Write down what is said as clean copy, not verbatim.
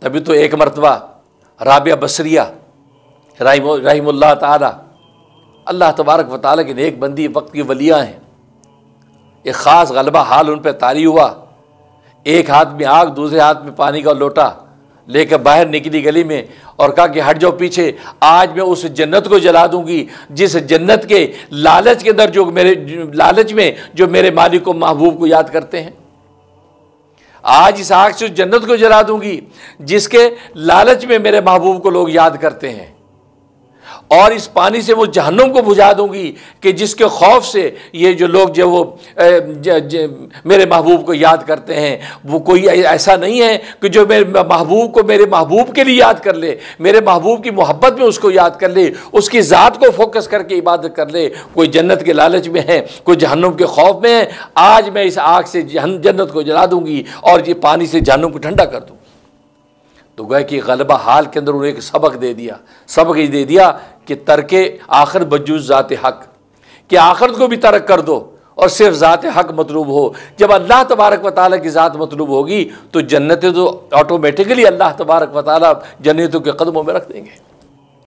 तभी तो एक मरतबा राबिया बसरिया रहीमुल्लाह ताला, अल्लाह तबारक व तआला की नेक बंदी, वक्त की वलिया हैं, एक ख़ास गलबा हाल उन पर तारी हुआ। एक हाथ में आग, दूसरे हाथ में पानी का लोटा लेकर बाहर निकली गली में और कहा कि हट जाओ पीछे, आज मैं उस जन्नत को जला दूंगी जिस जन्नत के लालच के अंदर लालच में जो मेरे मालिक को, महबूब को याद करते हैं। आज इस आग से उस जन्नत को जला दूंगी जिसके लालच में मेरे महबूब को लोग याद करते हैं, और इस पानी से वो जहन्नुम को बुझा दूंगी कि जिसके खौफ से ये जो लोग जो वो मेरे महबूब को याद करते हैं, वो कोई ऐसा नहीं है कि जो मेरे महबूब को मेरे महबूब के लिए याद कर ले, मेरे महबूब की मोहब्बत में उसको याद कर ले, उसकी ज़ात को फोकस करके इबादत कर ले। कोई जन्नत के लालच में है, कोई जहन्नुम के खौफ में है। आज मैं इस आग से जन्नत को जला दूंगी और ये पानी से जहन्नुम को ठंडा कर दूँगी। तो गए कि गलबा हाल के अंदर उन्हें एक सबक दे दिया, सबक ये दे दिया कि तर्के आखिर बजूज़ ज़ात हक, कि आखिरत को भी तर्क कर दो और सिर्फ ज़ात हक मतलूब हो। जब अल्लाह तबारक व तआला की ज़ात मतलूब होगी तो जन्नतें तो ऑटोमेटिकली अल्लाह तबारक व तआला जन्नतों के कदमों में रख देंगे।